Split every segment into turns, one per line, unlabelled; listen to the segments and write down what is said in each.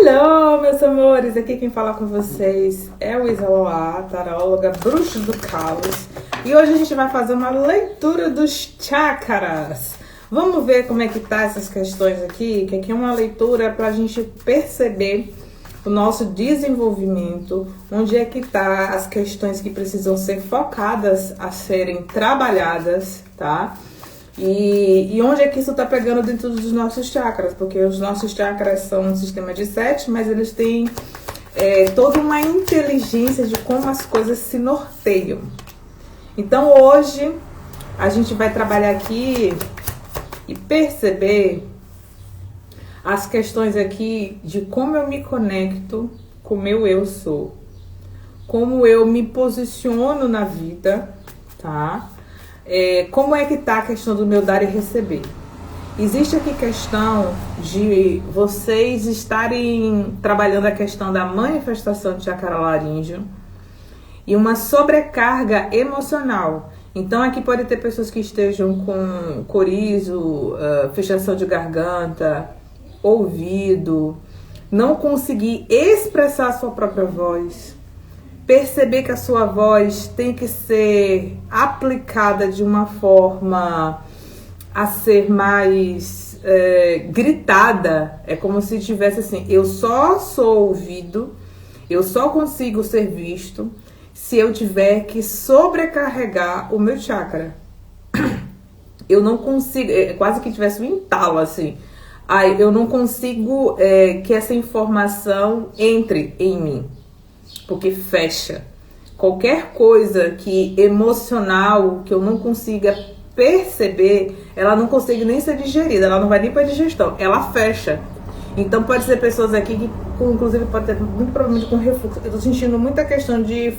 Hello, meus amores! Aqui quem fala com vocês é o Isaloá, taróloga, bruxa do caos. E hoje a gente vai fazer uma leitura dos chakras. Vamos ver como é que tá essas questões aqui, que aqui é uma leitura para a gente perceber o nosso desenvolvimento, onde é que tá as questões que precisam ser focadas a serem trabalhadas, tá? E onde é que isso tá pegando dentro dos nossos chakras, porque os nossos chakras são um sistema de 7, mas eles têm toda uma inteligência de como as coisas se norteiam. Então hoje a gente vai trabalhar aqui e perceber as questões aqui de como eu me conecto com o meu eu sou, como eu me posiciono na vida, tá? Como é que tá a questão do meu dar e receber. Existe aqui questão de vocês estarem trabalhando a questão da manifestação de chakra laríngeo e uma sobrecarga emocional. Então aqui pode ter pessoas que estejam com corizo, fechação de garganta, ouvido, não conseguir expressar a sua própria voz, perceber que a sua voz tem que ser aplicada de uma forma a ser mais gritada. É como se tivesse assim, eu só sou ouvido, eu só consigo ser visto se eu tiver que sobrecarregar o meu chakra. Eu não consigo, quase que tivesse um entalo assim. Eu não consigo que essa informação entre em mim, porque fecha. Qualquer coisa que emocional que eu não consiga perceber, ela não consegue nem ser digerida, ela não vai nem para digestão, ela fecha. Então pode ser pessoas aqui que, inclusive, pode ter muito provavelmente com refluxo. Eu tô sentindo muita questão de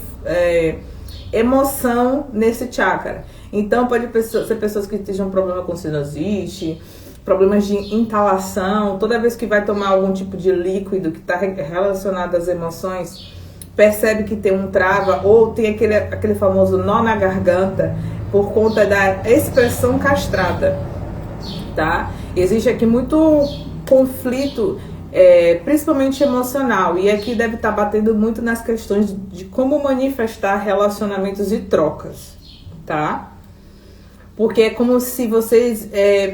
emoção nesse chakra. Então pode ser pessoas que estejam com problema com sinusite, problemas de intalação. Toda vez que vai tomar algum tipo de líquido que está relacionado às emoções, percebe que tem um trava ou tem aquele famoso nó na garganta por conta da expressão castrada, tá? Existe aqui muito conflito, principalmente emocional, e aqui deve estar batendo muito nas questões de como manifestar relacionamentos e trocas, tá? Porque é como se vocês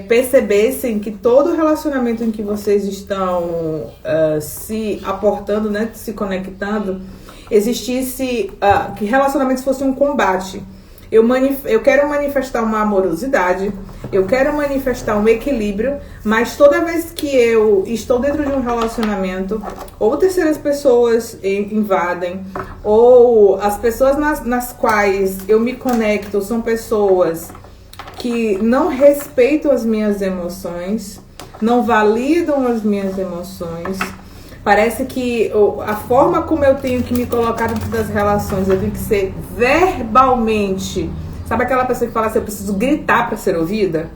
percebessem que todo relacionamento em que vocês estão se aportando, né, se conectando, existisse que relacionamentos fossem um combate. Eu quero manifestar uma amorosidade, eu quero manifestar um equilíbrio, mas toda vez que eu estou dentro de um relacionamento, ou terceiras pessoas invadem, ou as pessoas nas quais eu me conecto são pessoas que não respeitam as minhas emoções, não validam as minhas emoções. Parece que a forma como eu tenho que me colocar dentro das relações, eu tenho que ser verbalmente. Sabe aquela pessoa que fala assim, eu preciso gritar para ser ouvida?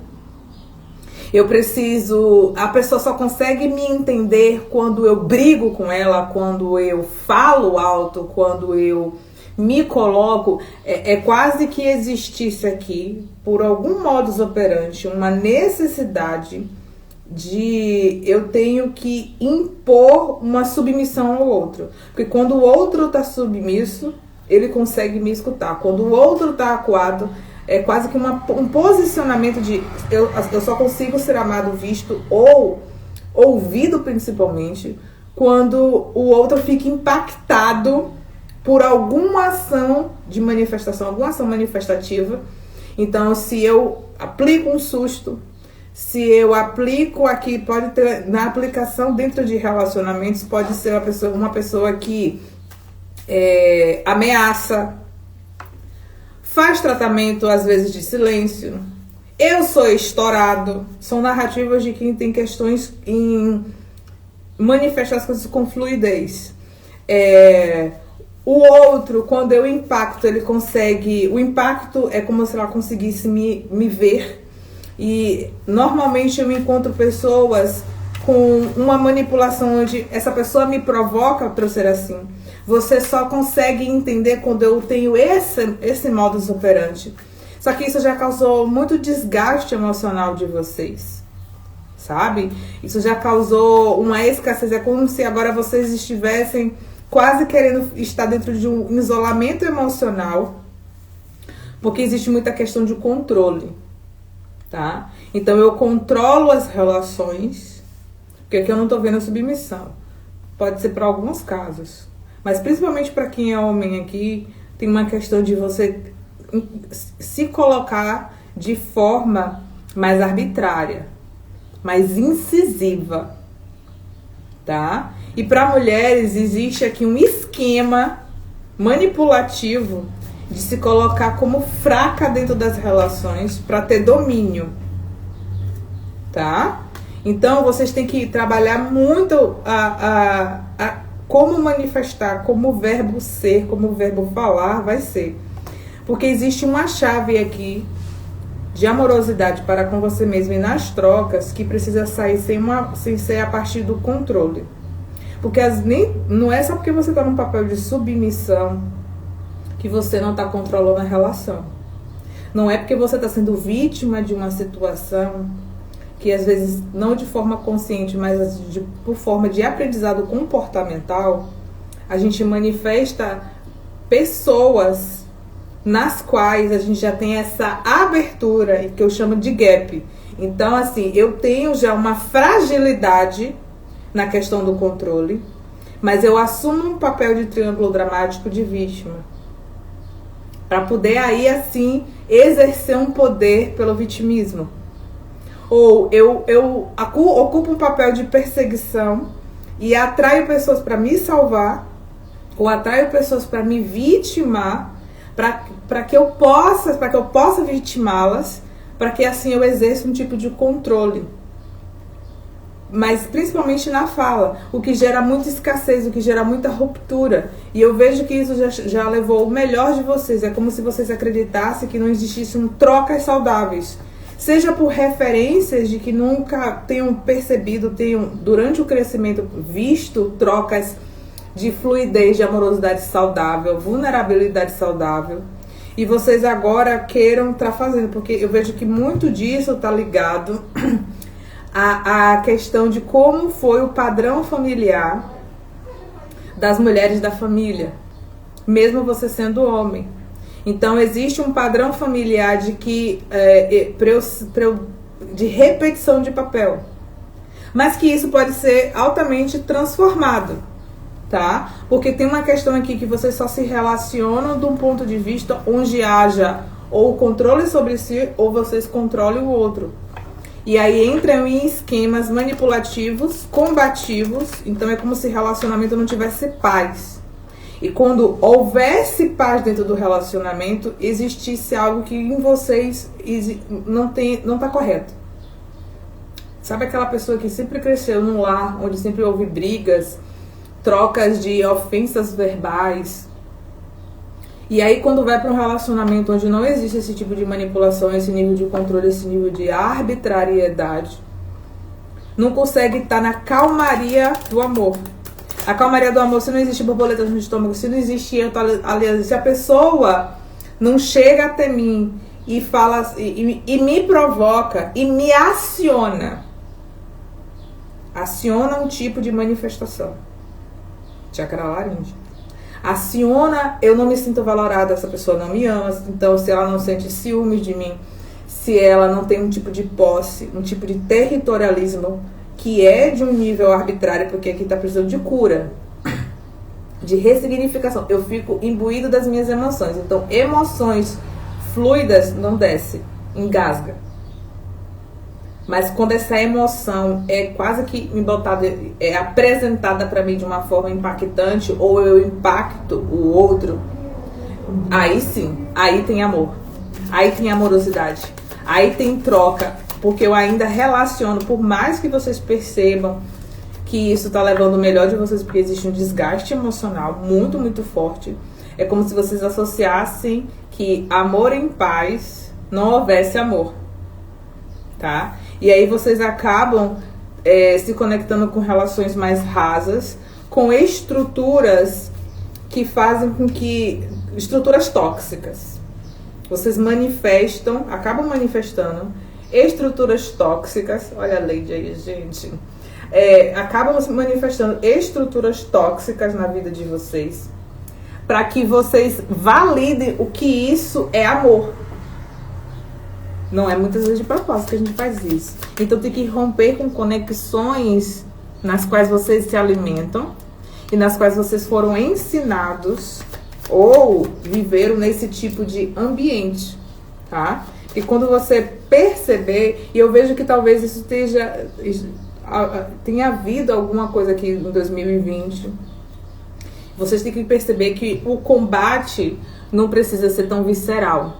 A pessoa só consegue me entender quando eu brigo com ela, quando eu falo alto, quando eu me coloco. É quase que existisse aqui, por algum modus operandi, uma necessidade de eu tenho que impor uma submissão ao outro. Porque quando o outro está submisso, ele consegue me escutar. Quando o outro está acuado, é quase que um posicionamento de eu só consigo ser amado, visto ou ouvido, principalmente, quando o outro fica impactado por alguma ação de manifestação, alguma ação manifestativa. Então, se eu aplico um susto, se eu aplico aqui, pode ter, na aplicação dentro de relacionamentos, pode ser uma pessoa que ameaça, faz tratamento, às vezes, de silêncio. Eu sou estourado. São narrativas de quem tem questões em manifestar as coisas com fluidez. O outro, quando eu impacto, ele consegue... O impacto é como se ela conseguisse me ver. E normalmente eu encontro pessoas com uma manipulação onde essa pessoa me provoca para eu ser assim. Você só consegue entender quando eu tenho esse modus operandi. Só que isso já causou muito desgaste emocional de vocês, sabe? Isso já causou uma escassez, é como se agora vocês estivessem quase querendo estar dentro de um isolamento emocional, porque existe muita questão de controle, tá? Então eu controlo as relações, porque aqui eu não tô vendo a submissão. Pode ser para alguns casos, mas principalmente para quem é homem aqui, tem uma questão de você se colocar de forma mais arbitrária, mais incisiva, tá? E para mulheres existe aqui um esquema manipulativo de se colocar como fraca dentro das relações para ter domínio, tá? Então vocês têm que trabalhar muito como manifestar, como o verbo ser, como o verbo falar vai ser. Porque existe uma chave aqui de amorosidade para com você mesmo e nas trocas que precisa sair sem ser a partir do controle. Porque não é só porque você está num papel de submissão que você não está controlando a relação. Não é porque você está sendo vítima de uma situação que às vezes não de forma consciente, mas por forma de aprendizado comportamental, a gente manifesta pessoas nas quais a gente já tem essa abertura, que eu chamo de gap. Então, assim, eu tenho já uma fragilidade na questão do controle, mas eu assumo um papel de triângulo dramático de vítima, para poder aí, assim, exercer um poder pelo vitimismo. Ou eu ocupo um papel de perseguição e atraio pessoas para me salvar, ou atraio pessoas para me vitimar, para que eu possa vitimá-las, para que assim eu exerça um tipo de controle. Mas principalmente na fala, o que gera muita escassez, o que gera muita ruptura. E eu vejo que isso já levou o melhor de vocês. É como se vocês acreditassem que não existissem trocas saudáveis. Seja por referências de que nunca tenham percebido, tenham, durante o crescimento, visto trocas de fluidez, de amorosidade saudável, vulnerabilidade saudável. E vocês agora queiram estar fazendo, porque eu vejo que muito disso está ligado a questão de como foi o padrão familiar das mulheres da família, mesmo você sendo homem. Então existe um padrão familiar de que de repetição de papel, mas que isso pode ser altamente transformado, tá? Porque tem uma questão aqui que vocês só se relacionam de um ponto de vista onde haja ou controle sobre si ou vocês controlem o outro. E aí entram em esquemas manipulativos, combativos. Então é como se o relacionamento não tivesse paz. E quando houvesse paz dentro do relacionamento, existisse algo que em vocês não tá correto. Sabe aquela pessoa que sempre cresceu num lar onde sempre houve brigas, trocas de ofensas verbais? E aí quando vai para um relacionamento onde não existe esse tipo de manipulação, esse nível de controle, esse nível de arbitrariedade, não consegue estar na calmaria do amor. A calmaria do amor, se não existe borboleta no estômago, se não existe aliás, se a pessoa não chega até mim e fala e me provoca e me aciona um tipo de manifestação. Chakra laríngeo. Aciona, eu não me sinto valorada, essa pessoa não me ama. Então, se ela não sente ciúmes de mim, se ela não tem um tipo de posse, um tipo de territorialismo que é de um nível arbitrário, porque aqui está precisando de cura, de ressignificação. Eu fico imbuído das minhas emoções. Então, emoções fluidas não desce, engasga. Mas quando essa emoção é quase que apresentada para mim de uma forma impactante, ou eu impacto o outro, aí sim, aí tem amor, aí tem amorosidade, aí tem troca, porque eu ainda relaciono, por mais que vocês percebam que isso está levando o melhor de vocês, porque existe um desgaste emocional muito, muito forte. É como se vocês associassem que amor em paz não houvesse amor, tá? E aí vocês acabam se conectando com relações mais rasas, com estruturas que fazem com que... estruturas tóxicas. Vocês acabam manifestando estruturas tóxicas. Olha a Lady aí, gente. Acabam se manifestando estruturas tóxicas na vida de vocês, para que vocês validem o que isso é amor. Não é muitas vezes de propósito que a gente faz isso. Então tem que romper com conexões nas quais vocês se alimentam e nas quais vocês foram ensinados ou viveram nesse tipo de ambiente, tá? E quando você perceber, e eu vejo que talvez isso tenha havido alguma coisa aqui em 2020, vocês têm que perceber que o combate não precisa ser tão visceral.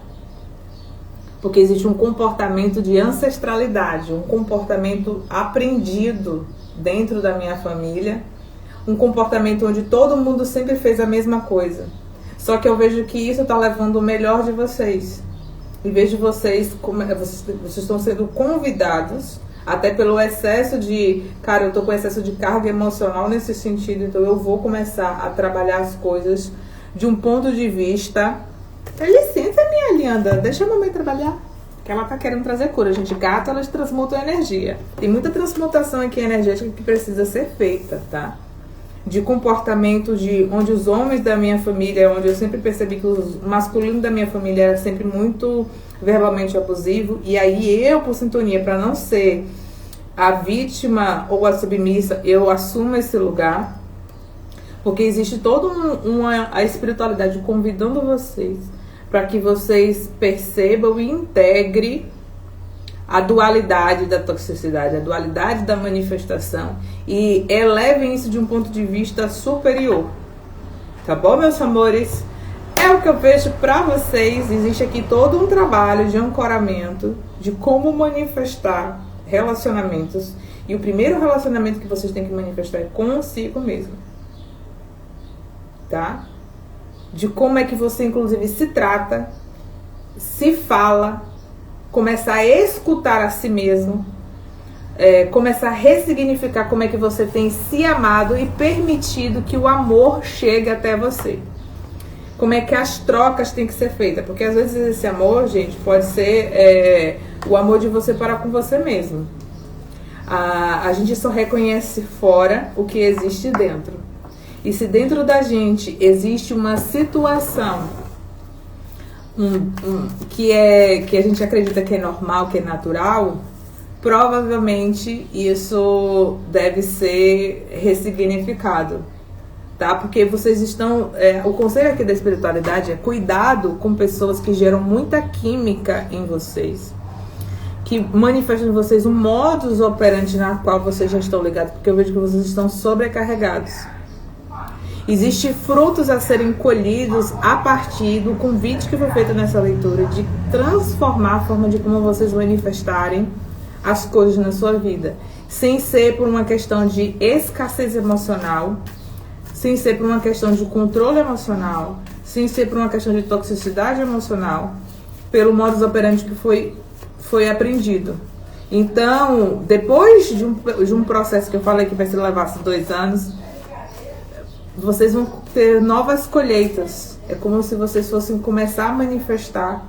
Porque existe um comportamento de ancestralidade, um comportamento aprendido dentro da minha família, um comportamento onde todo mundo sempre fez a mesma coisa. Só que eu vejo que isso está levando o melhor de vocês. Em vez de vocês estão sendo convidados, até pelo excesso de... Cara, eu tô com excesso de carga emocional nesse sentido, então eu vou começar a trabalhar as coisas de um ponto de vista... Dá licença, minha linda, deixa a mamãe trabalhar. Que ela tá querendo trazer cura, gente. Gato, elas transmutam energia. Tem muita transmutação aqui energética que precisa ser feita, tá? De comportamento de onde os homens da minha família, onde eu sempre percebi que o masculino da minha família era sempre muito verbalmente abusivo, e aí eu, por sintonia, para não ser a vítima ou a submissa, eu assumo esse lugar, porque existe toda a espiritualidade convidando vocês para que vocês percebam e integrem a dualidade da toxicidade, a dualidade da manifestação e elevem isso de um ponto de vista superior. Tá bom, meus amores? É o que eu vejo para vocês. Existe aqui todo um trabalho de ancoramento de como manifestar relacionamentos. E o primeiro relacionamento que vocês têm que manifestar é consigo mesmo. Tá? De como é que você, inclusive, se trata, se fala, começar a escutar a si mesmo, começar a ressignificar como é que você tem se amado e permitido que o amor chegue até você. Como é que as trocas têm que ser feitas, porque às vezes esse amor, gente, pode ser o amor de você para com você mesmo. A gente só reconhece fora o que existe dentro. E se dentro da gente existe uma situação que a gente acredita que é normal, que é natural, provavelmente isso deve ser ressignificado, tá? Porque vocês estão... o conselho aqui da espiritualidade é cuidado com pessoas que geram muita química em vocês, que manifestam em vocês um modus operandi na qual vocês já estão ligados, porque eu vejo que vocês estão sobrecarregados. Existem frutos a serem colhidos a partir do convite que foi feito nessa leitura de transformar a forma de como vocês manifestarem as coisas na sua vida, sem ser por uma questão de escassez emocional, sem ser por uma questão de controle emocional, sem ser por uma questão de toxicidade emocional, pelo modus operandi que foi aprendido. Então, depois de um processo que eu falei que vai se levar 2 anos, vocês vão ter novas colheitas. É como se vocês fossem começar a manifestar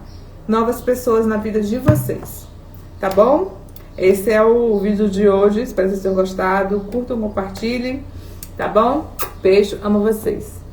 novas pessoas na vida de vocês. Tá bom? Esse é o vídeo de hoje. Espero que vocês tenham gostado. Curtam, compartilhem. Tá bom? Beijo, amo vocês.